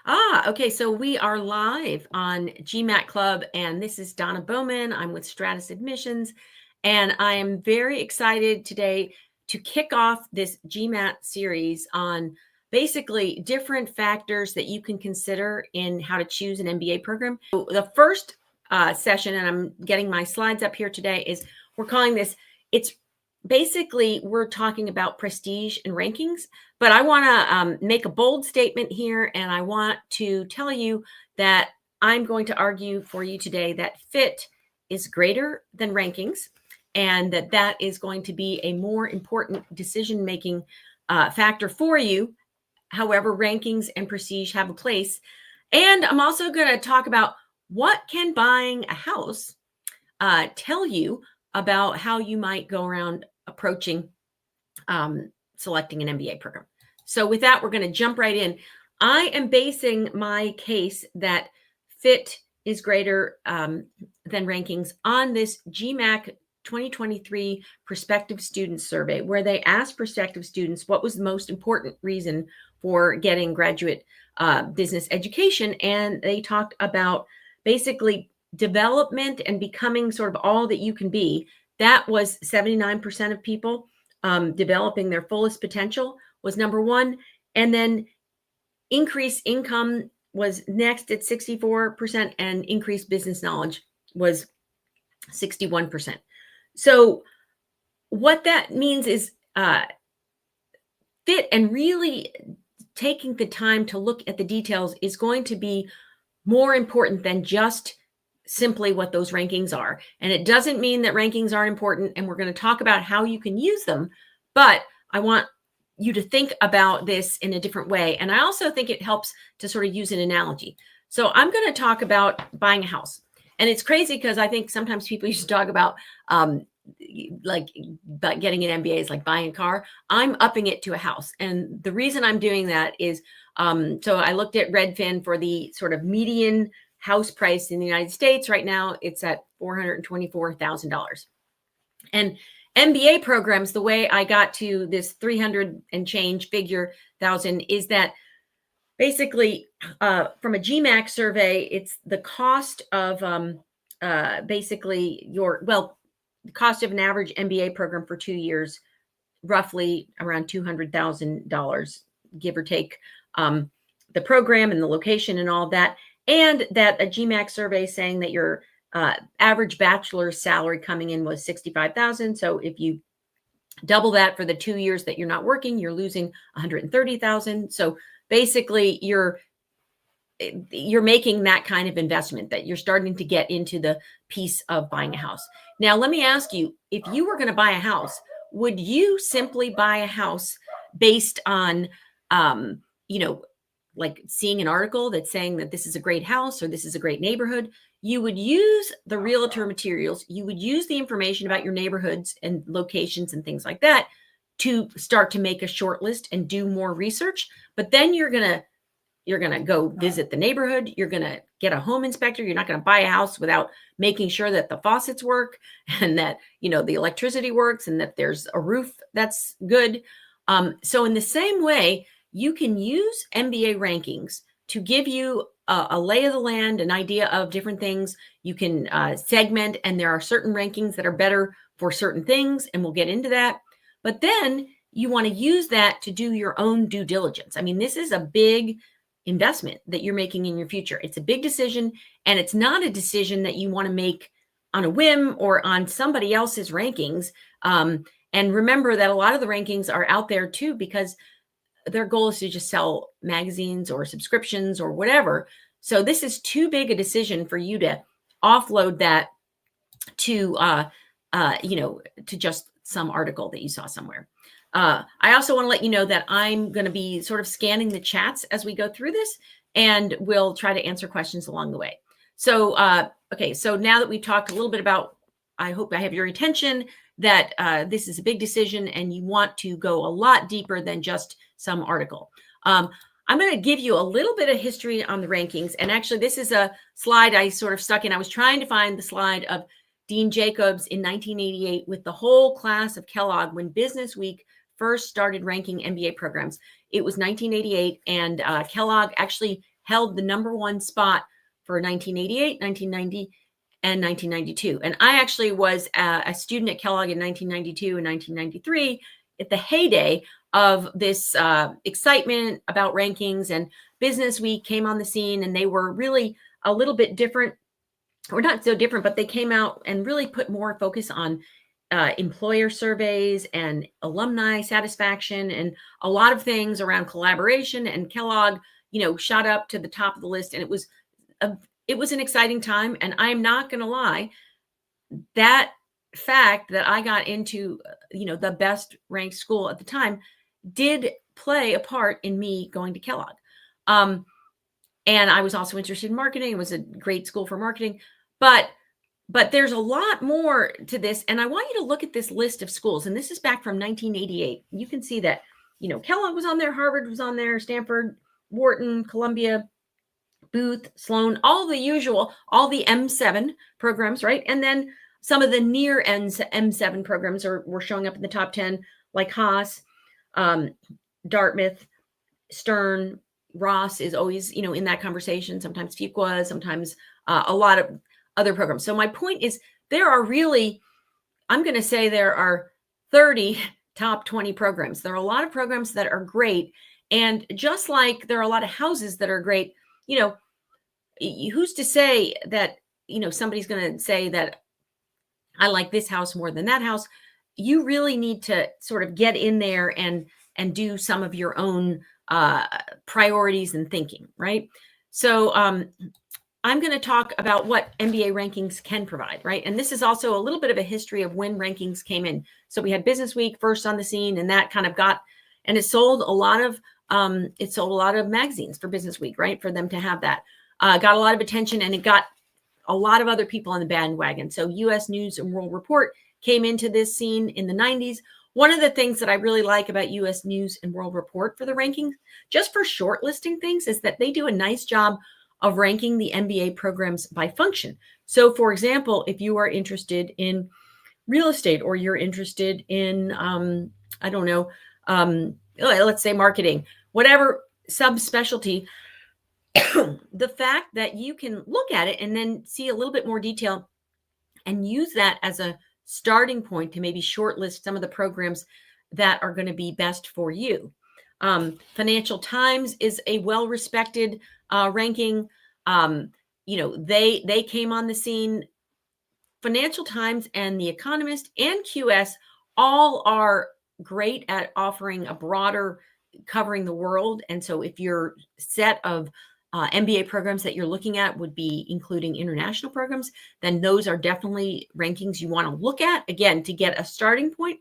Okay. So we are live on GMAT Club, and this is Donna Bauman. I'm with Stratus Admissions, and I am very excited today to kick off this GMAT series on basically different factors that you can consider in how to choose an MBA program. So the first session, and I'm getting my slides up here today, is we're calling this, it's basically we're talking about prestige and rankings. But I want to make a bold statement here, and I want to tell you that I'm going to argue for you today that fit is greater than rankings, and that is going to be a more important decision-making factor for you. However, rankings and prestige have a place. And I'm also going to talk about what can buying a house tell you about how you might go around approaching selecting an MBA program. So with that, we're going to jump right in. I am basing my case that fit is greater than rankings on this GMAC 2023 prospective student survey, where they asked prospective students what was the most important reason for getting graduate business education. And they talked about basically development and becoming sort of all that you can be. That was 79% of people. Developing their fullest potential was number one. And then increased income was next at 64%, and increased business knowledge was 61%. So what that means is fit and really taking the time to look at the details is going to be more important than just simply what those rankings are. And it doesn't mean that rankings aren't important, and we're going to talk about how you can use them, but I want you to think about this in a different way. And I also think it helps to sort of use an analogy. So I'm going to talk about buying a house. And it's crazy because I think sometimes people used to talk about like getting an MBA is like buying a car. I'm upping it to a house. And the reason I'm doing that is, so I looked at Redfin for the sort of median house price in the United States. Right now, it's at $424,000. And MBA programs, the way I got to this 300 and change figure thousand is that basically from a GMAC survey, it's the cost of basically the cost of an average MBA program for 2 years, roughly around $200,000, give or take, the program and the location and all of that. And that a GMAC survey saying that your average bachelor's salary coming in was $65,000. So if you double that for the 2 years that you're not working, you're losing $130,000. So basically, you're making that kind of investment, that you're starting to get into the piece of buying a house. Now, let me ask you, if you were going to buy a house, would you simply buy a house based on, like seeing an article that's saying that this is a great house or this is a great neighborhood? You would use the realtor materials. You would use the information about your neighborhoods and locations and things like that to start to make a short list and do more research. But then you're going to go visit the neighborhood. You're going to get a home inspector. You're not going to buy a house without making sure that the faucets work and that, the electricity works and that there's a roof that's good. So in the same way, you can use MBA rankings to give you a lay of the land, an idea of different things. You can segment, and there are certain rankings that are better for certain things, and we'll get into that. But then you want to use that to do your own due diligence. I mean, this is a big investment that you're making in your future. It's a big decision, and it's not a decision that you want to make on a whim or on somebody else's rankings. And remember that a lot of the rankings are out there too, because their goal is to just sell magazines or subscriptions or whatever. So this is too big a decision for you to offload that to, to just some article that you saw somewhere. I also want to let you know that I'm going to be sort of scanning the chats as we go through this, and we'll try to answer questions along the way. So, okay, so now that we've talked a little bit about, I hope I have your attention that this is a big decision and you want to go a lot deeper than just some article. I'm going to give you a little bit of history on the rankings. And actually, this is a slide I sort of stuck in. I was trying to find the slide of Dean Jacobs in 1988 with the whole class of Kellogg when Business Week first started ranking MBA programs. It was 1988, and Kellogg actually held the #1 spot for 1988, 1990, and 1992. And I actually was a student at Kellogg in 1992 and 1993 at the heyday of this excitement about rankings, and Business Week came on the scene, and they were really a little bit different, or not so different, but they came out and really put more focus on employer surveys and alumni satisfaction and a lot of things around collaboration. And Kellogg, shot up to the top of the list, and it was an exciting time. And I'm not going to lie, that fact that I got into, the best ranked school at the time did play a part in me going to Kellogg. And I was also interested in marketing. It was a great school for marketing, but there's a lot more to this. And I want you to look at this list of schools. And this is back from 1988. You can see that, Kellogg was on there, Harvard was on there, Stanford, Wharton, Columbia, Booth, Sloan, all the usual, all the M7 programs, right? And then some of the near M7 programs were showing up in the top 10, like Haas, Dartmouth, Stern, Ross is always, in that conversation, sometimes Fuqua, sometimes a lot of other programs. So my point is, there are really, I'm going to say there are 30 top 20 programs. There are a lot of programs that are great. And just like there are a lot of houses that are great, who's to say that, somebody's going to say that I like this house more than that house. You really need to sort of get in there and do some of your own priorities and thinking, right? So I'm going to talk about what MBA rankings can provide, right? And this is also a little bit of a history of when rankings came in. So we had Business Week first on the scene, and that kind of it sold a lot of magazines for Business Week, right? For them to have that, got a lot of attention, and it got a lot of other people on the bandwagon. So US News and World Report came into this scene in the 90s. One of the things that I really like about US News and World Report for the rankings, just for shortlisting things, is that they do a nice job of ranking the MBA programs by function. So for example, if you are interested in real estate, or you're interested in, let's say marketing, whatever subspecialty, the fact that you can look at it and then see a little bit more detail and use that as a starting point to maybe shortlist some of the programs that are going to be best for you. Financial Times is a well-respected ranking. They came on the scene. Financial Times and The Economist and QS all are great at offering a broader, covering the world. And so if your set of MBA programs that you're looking at would be including international programs, then those are definitely rankings you want to look at, again, to get a starting point.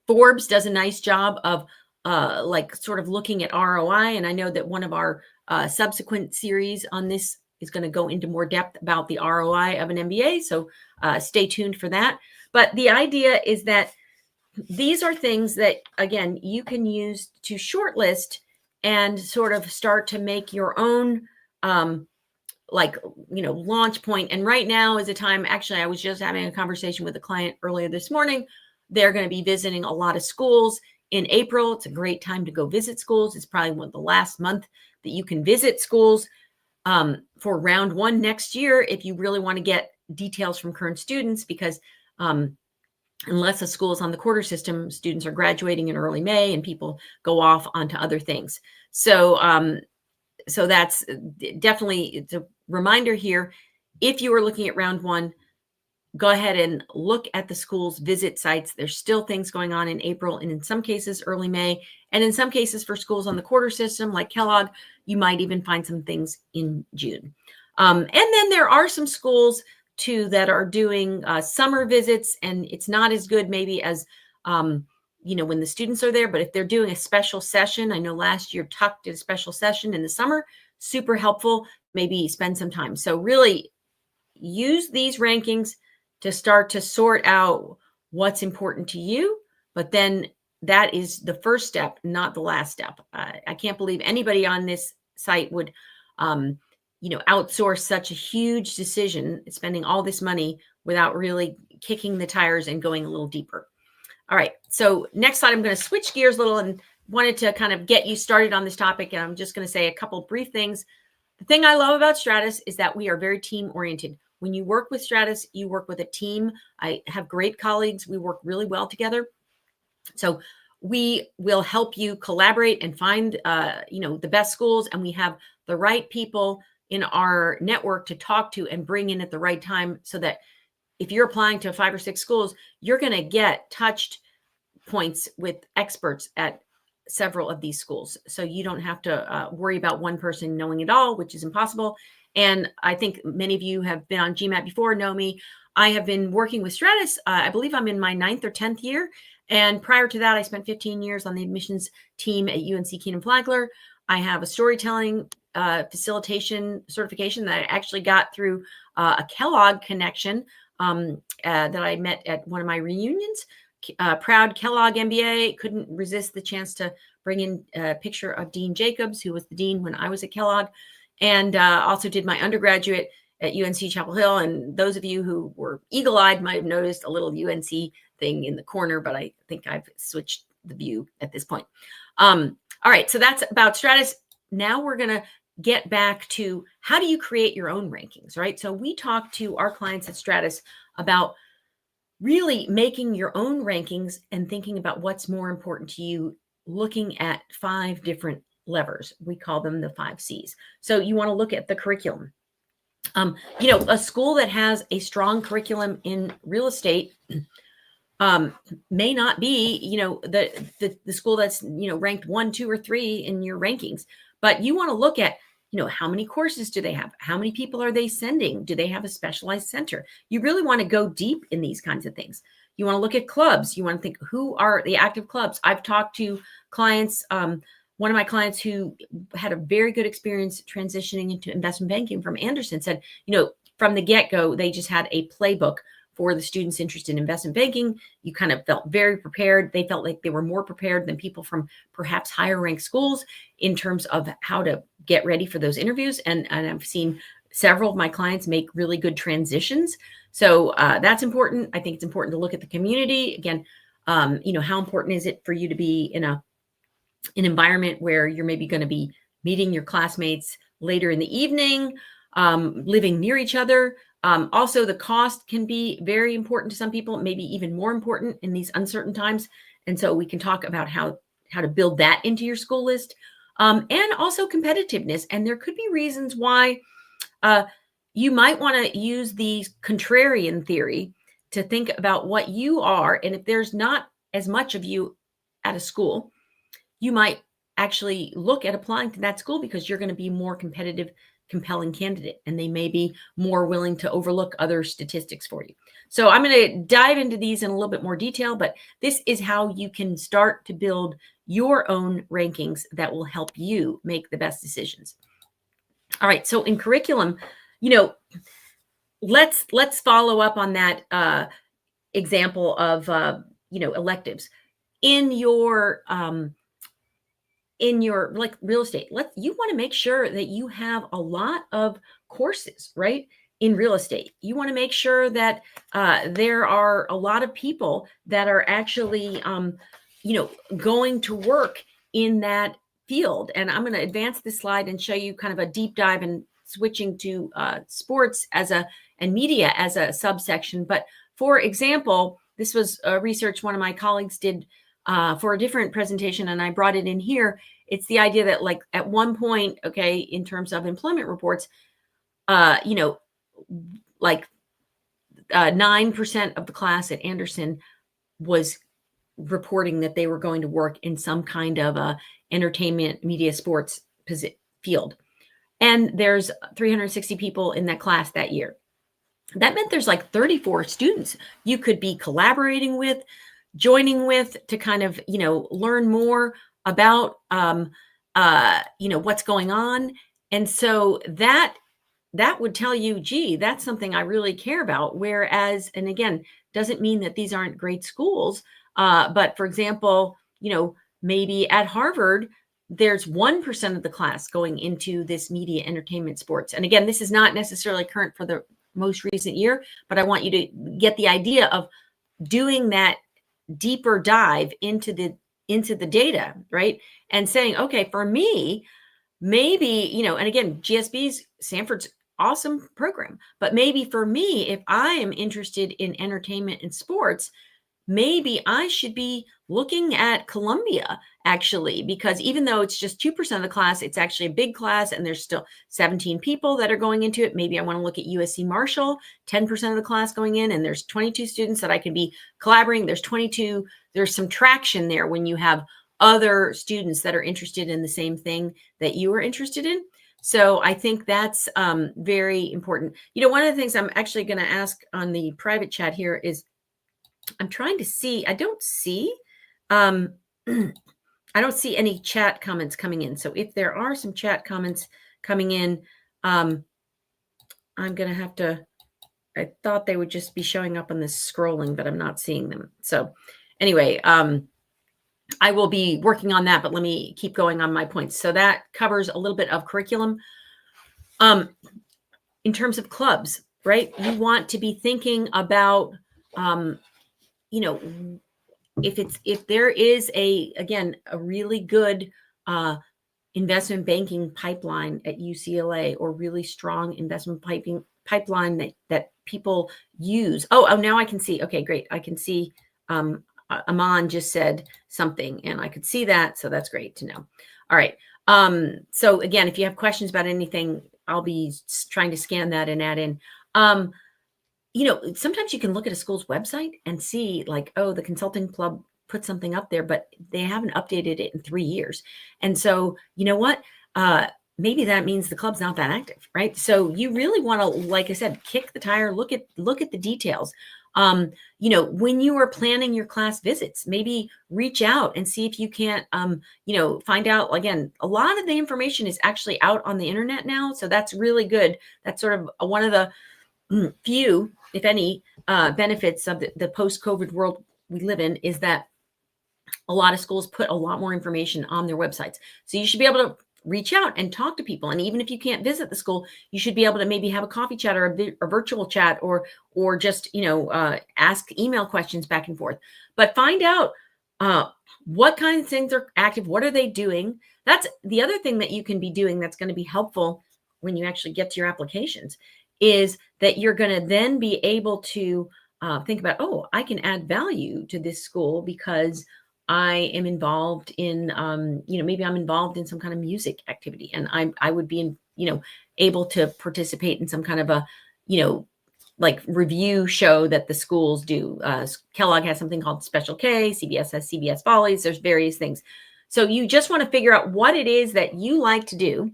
Forbes does a nice job of sort of looking at ROI. And I know that one of our subsequent series on this is going to go into more depth about the ROI of an MBA. So stay tuned for that. But the idea is that these are things that, again, you can use to shortlist and sort of start to make your own, launch point. And right now is a time, actually, I was just having a conversation with a client earlier this morning. They're going to be visiting a lot of schools in April. It's a great time to go visit schools. It's probably the last month that you can visit schools for round one next year, if you really want to get details from current students, because unless a school is on the quarter system, students are graduating in early May and people go off onto other things. So that's definitely, it's a reminder here. If you are looking at round one, go ahead and look at the school's visit sites. There's still things going on in April, and in some cases early May, and in some cases for schools on the quarter system like Kellogg, you might even find some things in June. And then there are some schools too that are doing summer visits, and it's not as good maybe as when the students are there, but if they're doing a special session, I know last year Tuck did a special session in the summer, super helpful, maybe spend some time. So really use these rankings to start to sort out what's important to you, but then that is the first step, not the last step. I can't believe anybody on this site would outsource such a huge decision, spending all this money without really kicking the tires and going a little deeper. All right. So next slide, I'm going to switch gears a little and wanted to kind of get you started on this topic, and I'm just going to say a couple brief things. The thing I love about Stratus is that we are very team oriented. When you work with Stratus, you work with a team. I have great colleagues. We work really well together. So we will help you collaborate and find, the best schools, and we have the right people in our network to talk to and bring in at the right time, so that if you're applying to 5 or 6 schools, you're going to get touched points with experts at several of these schools. So you don't have to worry about one person knowing it all, which is impossible. And I think many of you have been on GMAT before, know me. I have been working with Stratus. I believe I'm in my 9th or 10th year. And prior to that, I spent 15 years on the admissions team at UNC Flagler. I have a storytelling facilitation certification that I actually got through a Kellogg connection that I met at one of my reunions. Proud Kellogg MBA, couldn't resist the chance to bring in a picture of Dean Jacobs, who was the dean when I was at Kellogg, and also did my undergraduate at UNC Chapel Hill. And those of you who were eagle-eyed might have noticed a little UNC thing in the corner, but I think I've switched the view at this point. All right, so that's about Stratus. Now we're going to get back to how do you create your own rankings, right? So we talk to our clients at Stratus about really making your own rankings and thinking about what's more important to you, looking at 5 different levers. We call them the 5 C's. So you want to look at the curriculum. A school that has a strong curriculum in real estate may not be, the school that's, ranked 1, 2, or 3 in your rankings, but you want to look at, how many courses do they have? How many people are they sending? Do they have a specialized center? You really want to go deep in these kinds of things. You want to look at clubs. You want to think, who are the active clubs? I've talked to clients, one of my clients who had a very good experience transitioning into investment banking from Anderson said, from the get-go, they just had a playbook for the students interested in investment banking. You kind of felt very prepared. They felt like they were more prepared than people from perhaps higher ranked schools in terms of how to get ready for those interviews. And I've seen several of my clients make really good transitions. So that's important. I think it's important to look at the community. Again, how important is it for you to be in an environment where you're maybe going to be meeting your classmates later in the evening, living near each other. Also, the cost can be very important to some people, maybe even more important in these uncertain times. And so we can talk about how to build that into your school list, and also competitiveness. And there could be reasons why you might want to use the contrarian theory to think about what you are. And if there's not as much of you at a school, you might actually look at applying to that school because you're going to be more competitive, compelling candidate, and they may be more willing to overlook other statistics for you. So I'm going to dive into these in a little bit more detail, but this is how you can start to build your own rankings that will help you make the best decisions. All right, so in curriculum, let's follow up on that example of electives in your like real estate. You want to make sure that you have a lot of courses, right? In real estate, you want to make sure that there are a lot of people that are actually, going to work in that field. And I'm going to advance this slide and show you kind of a deep dive and switching to sports and media as a subsection. But for example, this was research one of my colleagues did for a different presentation, and I brought it in here. It's the idea that, like, at one point, okay, in terms of employment reports, 9% of the class at Anderson was reporting that they were going to work in some kind of entertainment, media, sports field. And there's 360 people in that class that year. That meant there's like 34 students you could be collaborating with, joining with, to kind of, learn more about, what's going on. And so that would tell you, gee, that's something I really care about. Whereas, and again, doesn't mean that these aren't great schools. But for example, maybe at Harvard, there's 1% of the class going into this media, entertainment, sports. And again, this is not necessarily current for the most recent year, but I want you to get the idea of doing that deeper dive into the into the data, right? And saying, okay, for me, maybe, and again, GSB's Sanford's awesome program, but maybe for me, if I am interested in entertainment and sports, maybe I should be looking at Columbia actually, because even though it's just 2% of the class, it's actually a big class and there's still 17 people that are going into it. Maybe I want to look at USC Marshall, 10% of the class going in, and there's 22 students that I can be collaborating. There's some traction there when you have other students that are interested in the same thing that you are interested in. So I think that's very important. One of the things I'm actually going to ask on the private chat here is, I'm trying to see, I don't see any chat comments coming in. So if there are some chat comments coming in, I'm going to have to, I thought they would just be showing up on this scrolling, but I'm not seeing them. So anyway, I will be working on that, but let me keep going on my points. So that covers a little bit of curriculum. In terms of clubs, right? You want to be thinking about, if there is a really good investment banking pipeline at UCLA, or really strong investment pipeline that people use. Oh, now I can see. Okay, great. I can see Aman just said something and I could see that. So that's great to know. All right. So again, if you have questions about anything, I'll be trying to scan that and add in. Sometimes you can look at a school's website and see like, oh, the consulting club put something up there, but they haven't updated it in 3 years. And so, you know what? Maybe that means the club's not that active, right? So you really want to, like I said, kick the tire, look at the details. When you are planning your class visits, maybe reach out and see if you can't, find out. Again, a lot of the information is actually out on the internet now. So that's really good. That's sort of one of the few, if any, benefits of the post-COVID world we live in, is that a lot of schools put a lot more information on their websites. So you should be able to reach out and talk to people. And even if you can't visit the school, you should be able to maybe have a coffee chat or a virtual chat, or just, ask email questions back and forth. But find out what kind of things are active. What are they doing? That's the other thing that you can be doing that's going to be helpful when you actually get to your applications, is that you're going to then be able to think about, oh, I can add value to this school because I am involved in, maybe I'm involved in some kind of music activity, and I would be, able to participate in some kind of a, like review show that the schools do. Kellogg has something called Special K, CBS has CBS Follies, there's various things. So you just want to figure out what it is that you like to do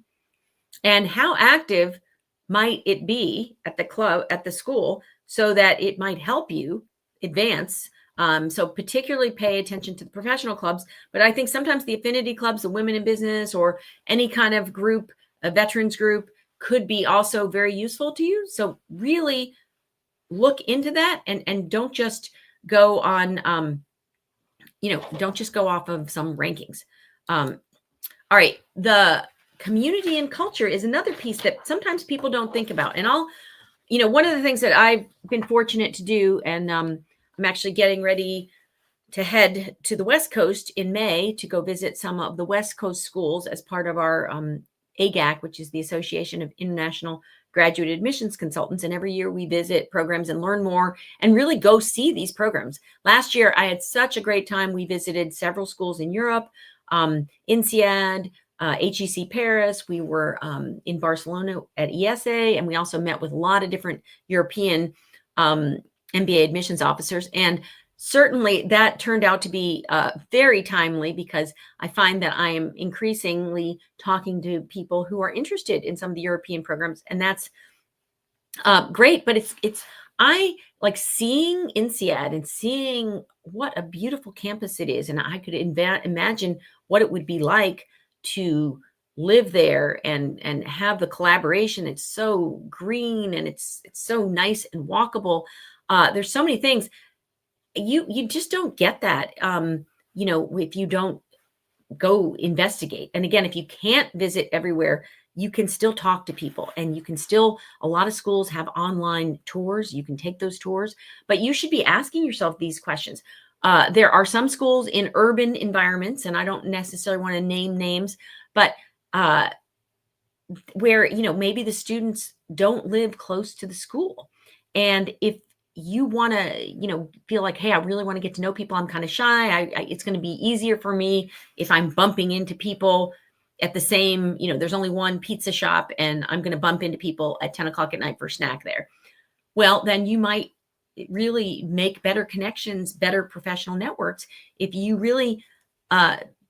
and how active might it be at the club, at the school, so that it might help you advance. So particularly pay attention to the professional clubs, but I think sometimes the affinity clubs, the women in business, or any kind of group, a veterans group, could be also very useful to you. So really look into that, and don't just go on, don't just go off of some rankings. All right. The community and culture is another piece that sometimes people don't think about. And one of the things that I've been fortunate to do, and I'm actually getting ready to head to the West Coast in May to go visit some of the West Coast schools as part of our AGAC, which is the Association of International Graduate Admissions Consultants. And every year we visit programs and learn more and really go see these programs. Last year, I had such a great time. We visited several schools in Europe, INSEAD, HEC Paris. We were in Barcelona at ESA, and we also met with a lot of different European MBA admissions officers. And certainly that turned out to be very timely, because I find that I am increasingly talking to people who are interested in some of the European programs, and that's great. But I like seeing INSEAD and seeing what a beautiful campus it is, and I could imagine what it would be like to live there and have the collaboration. It's so green and it's so nice and walkable. There's so many things. You just don't get that, if you don't go investigate. And again, if you can't visit everywhere, you can still talk to people, and you can still, a lot of schools have online tours. You can take those tours, but you should be asking yourself these questions. There are some schools in urban environments, and I don't necessarily want to name names, but where, maybe the students don't live close to the school. And if you want to, feel like, hey, I really want to get to know people, I'm kind of shy. It's going to be easier for me if I'm bumping into people at the same, there's only one pizza shop and I'm going to bump into people at 10 o'clock at night for a snack there. Well, then you might really make better connections, better professional networks if you really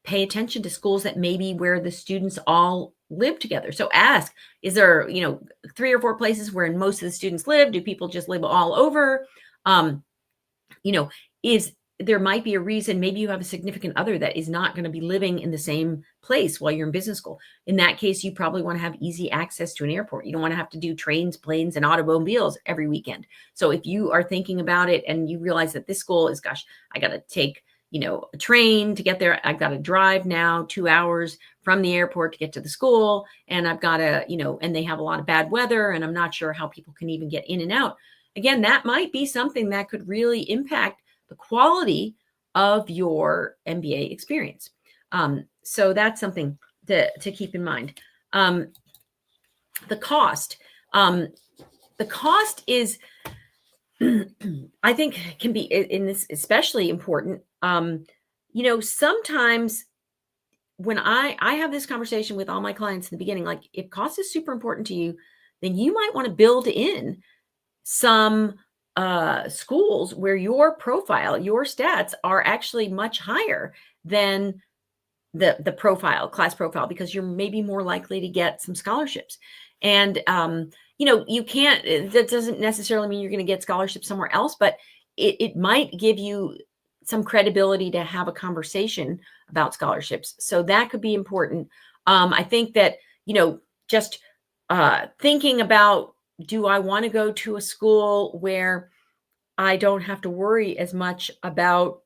pay attention to schools that maybe where the students all live together. So ask, is there, 3 or 4 places where most of the students live? Do people just live all over? Is there might be a reason, maybe you have a significant other that is not going to be living in the same place while you're in business school. In that case, you probably want to have easy access to an airport. You don't want to have to do trains, planes, and automobiles every weekend. So if you are thinking about it and you realize that this school is, gosh, I got to take, a train to get there. I've got to drive now 2 hours from the airport to get to the school. And I've got to, and they have a lot of bad weather and I'm not sure how people can even get in and out. Again, that might be something that could really impact the quality of your MBA experience. So that's something to keep in mind. The cost. The cost is, I think, can be in this especially important. Sometimes when I have this conversation with all my clients in the beginning, like if cost is super important to you, then you might want to build in some schools where your profile, your stats are actually much higher than the class profile, because you're maybe more likely to get some scholarships. And, you can't, that doesn't necessarily mean you're going to get scholarships somewhere else, but it might give you some credibility to have a conversation about scholarships. So that could be important. I think that, just thinking about, do I want to go to a school where I don't have to worry as much about,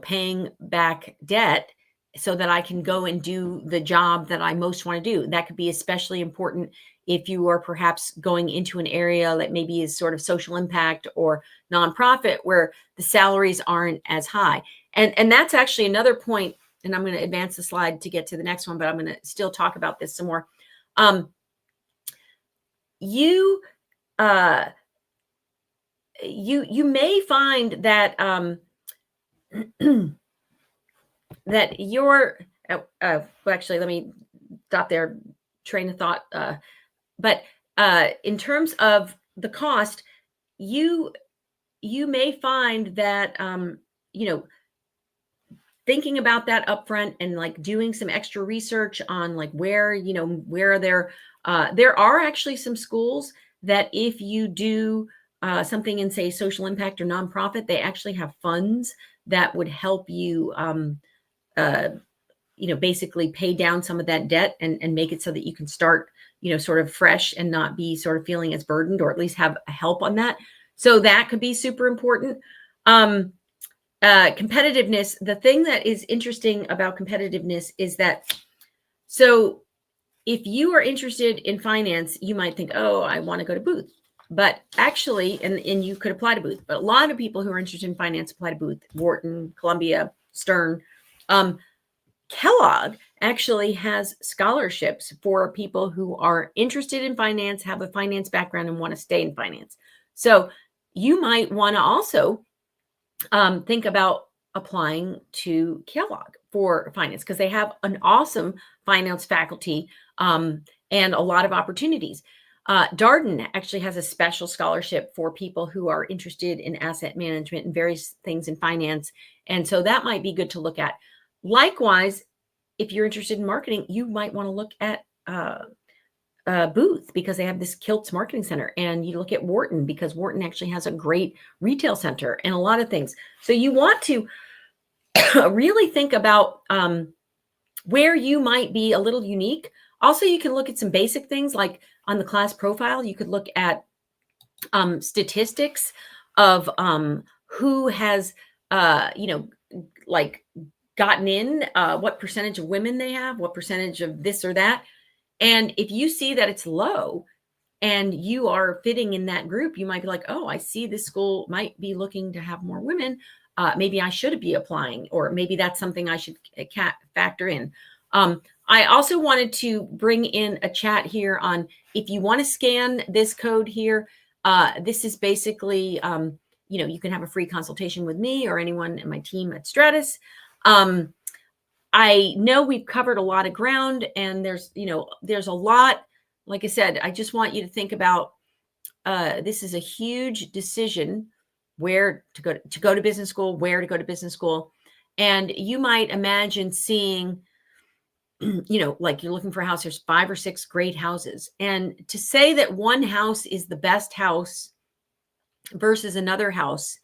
paying back debt so that I can go and do the job that I most want to do? That could be especially important if you are perhaps going into an area that maybe is sort of social impact or nonprofit where the salaries aren't as high. And that's actually another point, and I'm going to advance the slide to get to the next one, but I'm going to still talk about this some more. You may find that that your well, actually, let me stop there, train of thought. But in terms of the cost, you may find that thinking about that upfront and like doing some extra research on like where there are actually some schools that if you do something in, say, social impact or nonprofit, they actually have funds that would help you basically pay down some of that debt and make it so that you can start sort of fresh and not be sort of feeling as burdened, or at least have help on that. So that could be super important. Competitiveness. The thing that is interesting about competitiveness is that, so if you are interested in finance, you might think, oh, I want to go to Booth. But actually, and you could apply to Booth, but a lot of people who are interested in finance apply to Booth, Wharton, Columbia, Stern. Kellogg actually has scholarships for people who are interested in finance, have a finance background, and want to stay in finance. So you might want to also think about applying to Kellogg for finance, because they have an awesome finance faculty and a lot of opportunities. Darden actually has a special scholarship for people who are interested in asset management and various things in finance. And so that might be good to look at. Likewise, if you're interested in marketing, you might want to look at Booth, because they have this Kilts Marketing Center, and you look at Wharton because Wharton actually has a great retail center and a lot of things. So you want to really think about where you might be a little unique. Also, you can look at some basic things like on the class profile. You could look at statistics of who has, like gotten in, what percentage of women they have, what percentage of this or that. And if you see that it's low and you are fitting in that group, you might be like, oh, I see this school might be looking to have more women. maybe I should be applying, or maybe that's something I should factor in. I also wanted to bring in a chat here on, if you want to scan this code here, this is basically, you can have a free consultation with me or anyone in my team at Stratus. I know we've covered a lot of ground, and there's a lot. Like I said, I just want you to think about, this is a huge decision, where to go to business school, where to go to business school. And you might imagine seeing, like you're looking for a house, there's 5 or 6 great houses. And to say that one house is the best house versus another house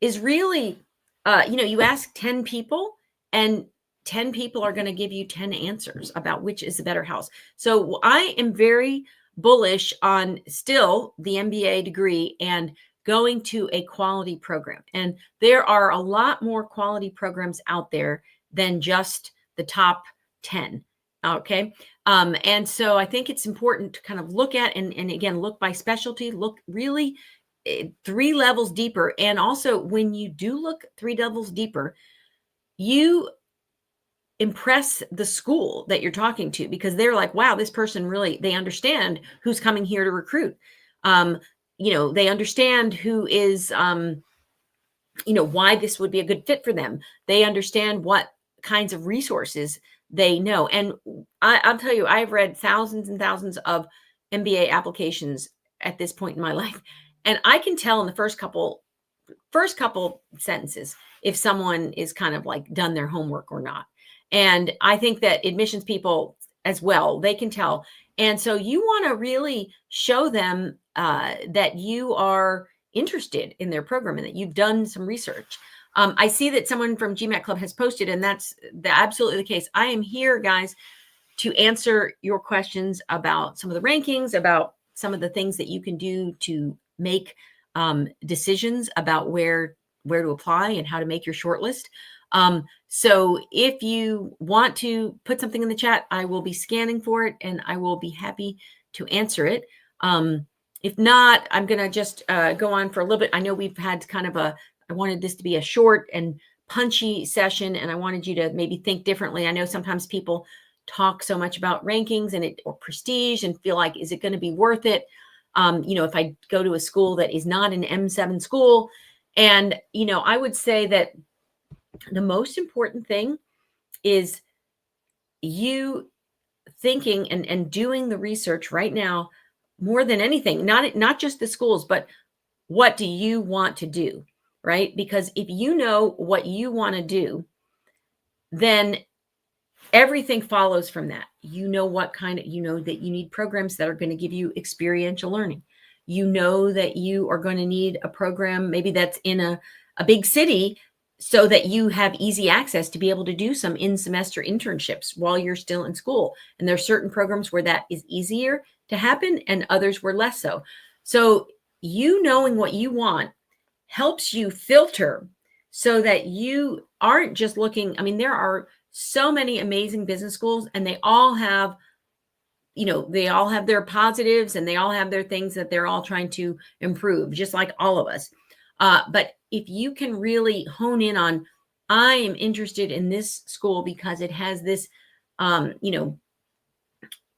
is really, you ask 10 people, and 10 people are going to give you 10 answers about which is the better house. So I am very bullish on still the MBA degree and going to a quality program. And there are a lot more quality programs out there than just the top 10. Okay. And so I think it's important to kind of look at, and again, look by specialty, look really 3 levels deeper. And also, when you do look 3 levels deeper, you impress the school that you're talking to, because they're like, wow, this person really, they understand who's coming here to recruit. They understand who is, why this would be a good fit for them. They understand what kinds of resources they know. And I'll tell you, I've read thousands and thousands of MBA applications at this point in my life. And I can tell in the first couple sentences if someone is kind of like done their homework or not. And I think that admissions people as well, they can tell. And so you want to really show them that you are interested in their program and that you've done some research. I see that someone from GMAT Club has posted, and that's absolutely the case. I am here, guys, to answer your questions about some of the rankings, about some of the things that you can do to make decisions about where to apply and how to make your shortlist. So if you want to put something in the chat, I will be scanning for it and I will be happy to answer it. If not, I'm going to just go on for a little bit. I know we've had kind of I wanted this to be a short and punchy session, and I wanted you to maybe think differently. I know sometimes people talk so much about rankings or prestige and feel like, is it going to be worth it? If I go to a school that is not an M7 school. And, I would say that the most important thing is you thinking and doing the research right now, more than anything, not just the schools, but what do you want to do, right? Because if you know what you want to do, then everything follows from that. You know that you need programs that are going to give you experiential learning. You know that you are going to need a program, maybe that's in a big city, so that you have easy access to be able to do some in-semester internships while you're still in school. And there are certain programs where that is easier to happen and others were less so. So you knowing what you want helps you filter so that you aren't just looking. I mean, there are so many amazing business schools, and they all have, their positives, and they all have their things that they're all trying to improve, just like all of us. But if you can really hone in on, I am interested in this school because it has this,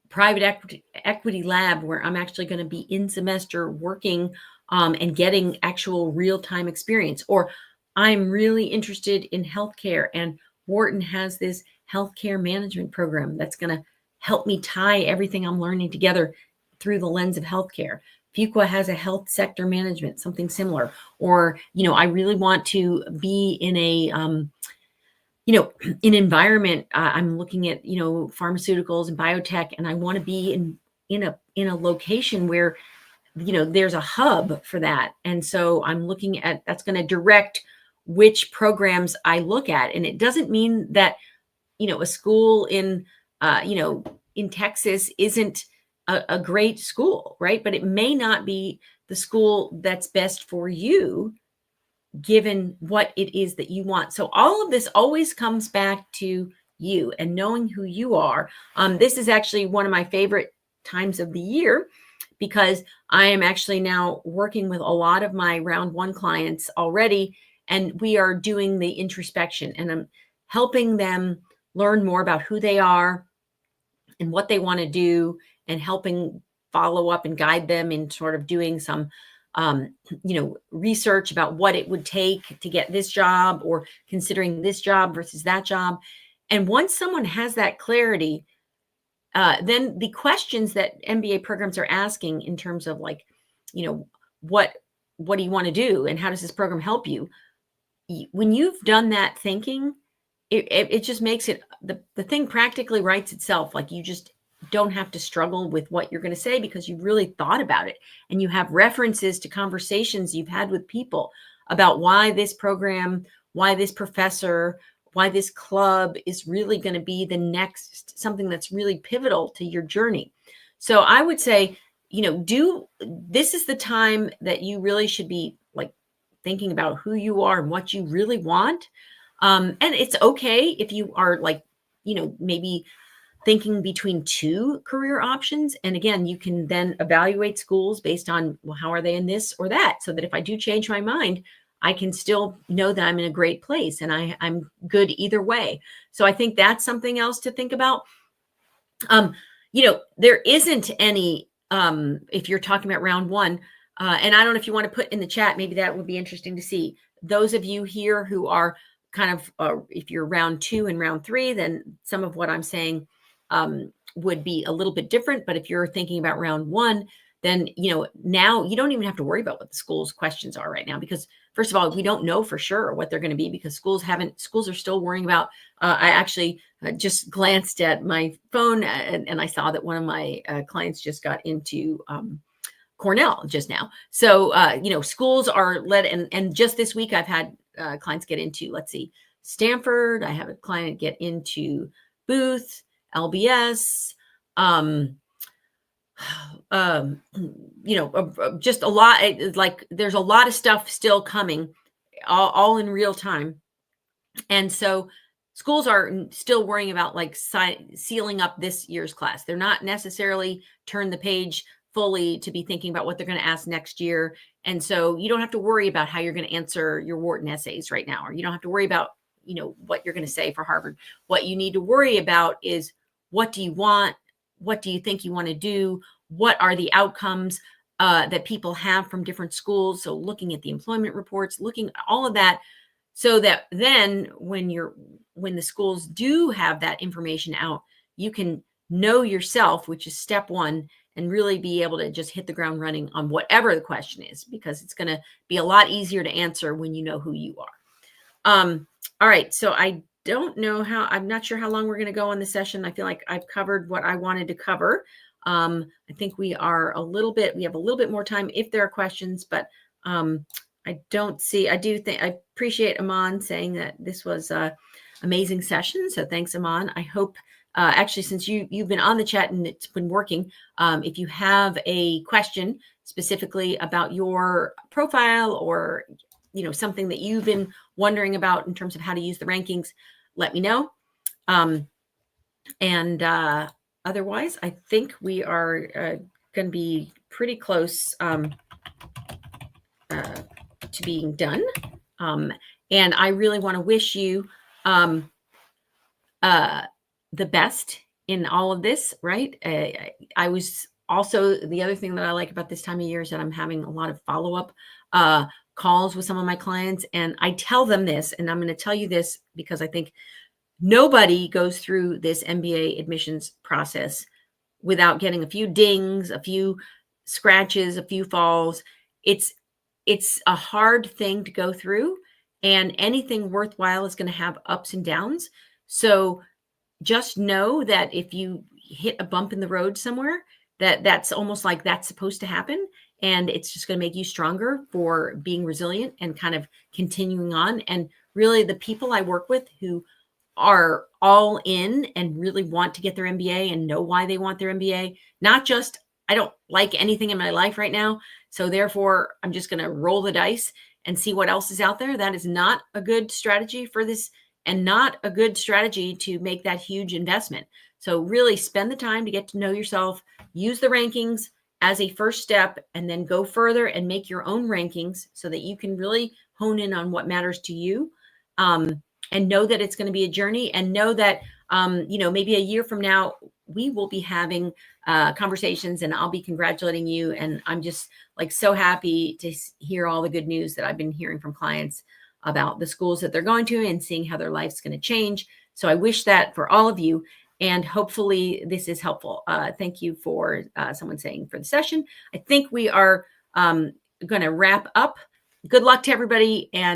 private equity lab where I'm actually going to be in semester working and getting actual real-time experience. Or I'm really interested in healthcare, and Wharton has this healthcare management program that's going to help me tie everything I'm learning together through the lens of healthcare. Fuqua has a health sector management, something similar. Or, I really want to be in an environment. I'm looking at, pharmaceuticals and biotech, and I want to be in a location where, there's a hub for that. And so I'm looking at, that's going to direct which programs I look at. And it doesn't mean that, a school in Texas isn't a great school, right? But it may not be the school that's best for you, given what it is that you want. So all of this always comes back to you and knowing who you are. This is actually one of my favorite times of the year, because I am actually now working with a lot of my round 1 clients already. and we are doing the introspection, and I'm helping them learn more about who they are and what they want to do, and helping follow up and guide them in sort of doing some research about what it would take to get this job, or considering this job versus that job. And once someone has that clarity, then the questions that MBA programs are asking in terms of like, what do you want to do, and how does this program help you? When you've done that thinking, it just makes it, the thing practically writes itself. Like, you just don't have to struggle with what you're going to say, because you've really thought about it, and you have references to conversations you've had with people about why this program, why this professor, why this club is really going to be the next something that's really pivotal to your journey. So I would say, this is the time that you really should be like thinking about who you are and what you really want. And it's okay if you are like, maybe thinking between two career options. And again, you can then evaluate schools based on, well, how are they in this or that? So that if I do change my mind, I can still know that I'm in a great place, and I'm good either way. So I think that's something else to think about. There isn't any, if you're talking about round one, and I don't know if you want to put in the chat, maybe that would be interesting to see. Those of you here who are kind of, if you're round two and round three, then some of what I'm saying would be a little bit different. But if you're thinking about round one, then, now you don't even have to worry about what the school's questions are right now, because first of all, we don't know for sure what they're going to be, because schools are still worrying about, I actually just glanced at my phone and I saw that one of my clients just got into Cornell just now. So, schools are led, and just this week I've had clients get into, let's see, Stanford. I have a client get into Booth, LBS, just a lot. Like, there's a lot of stuff still coming, all in real time. And so schools are still worrying about like sealing up this year's class. They're not necessarily turned the page fully to be thinking about what they're going to ask next year. And so you don't have to worry about how you're going to answer your Wharton essays right now, or you don't have to worry about, what you're going to say for Harvard. What you need to worry about is, what do you want? What do you think you want to do? What are the outcomes that people have from different schools? So looking at the employment reports, looking at all of that, so that then when the schools do have that information out, you can know yourself, which is step one, and really be able to just hit the ground running on whatever the question is, because it's going to be a lot easier to answer when you know who you are. All right. So I'm not sure how long we're going to go on the session. I feel like I've covered what I wanted to cover. I think we have a little bit more time if there are questions, but I appreciate Aman saying that this was an amazing session. So thanks, Aman. I hope, actually, since you've been on the chat and it's been working, if you have a question specifically about your profile, or, something that you've been wondering about in terms of how to use the rankings, let me know. Otherwise, I think we are going to be pretty close to being done. And I really want to wish you the best in all of this, right? I was also, the other thing that I like about this time of year is that I'm having a lot of follow-up calls with some of my clients, and I tell them this, and I'm going to tell you this because I think nobody goes through this MBA admissions process without getting a few dings, a few scratches, a few falls. It's a hard thing to go through, and anything worthwhile is going to have ups and downs. So just know that if you hit a bump in the road somewhere, that's almost like that's supposed to happen. And it's just going to make you stronger for being resilient and kind of continuing on. And really, the people I work with who are all in and really want to get their MBA and know why they want their MBA, not just, I don't like anything in my life right now, so therefore I'm just going to roll the dice and see what else is out there. That is not a good strategy for this, and not a good strategy to make that huge investment. So really spend the time to get to know yourself, use the rankings, as a first step, and then go further and make your own rankings so that you can really hone in on what matters to you. And know that it's going to be a journey, and know that, maybe a year from now, we will be having conversations and I'll be congratulating you. And I'm just like so happy to hear all the good news that I've been hearing from clients about the schools that they're going to and seeing how their life's going to change. So I wish that for all of you. And hopefully this is helpful. Thank you for someone saying for the session. I think we are going to wrap up. Good luck to everybody. And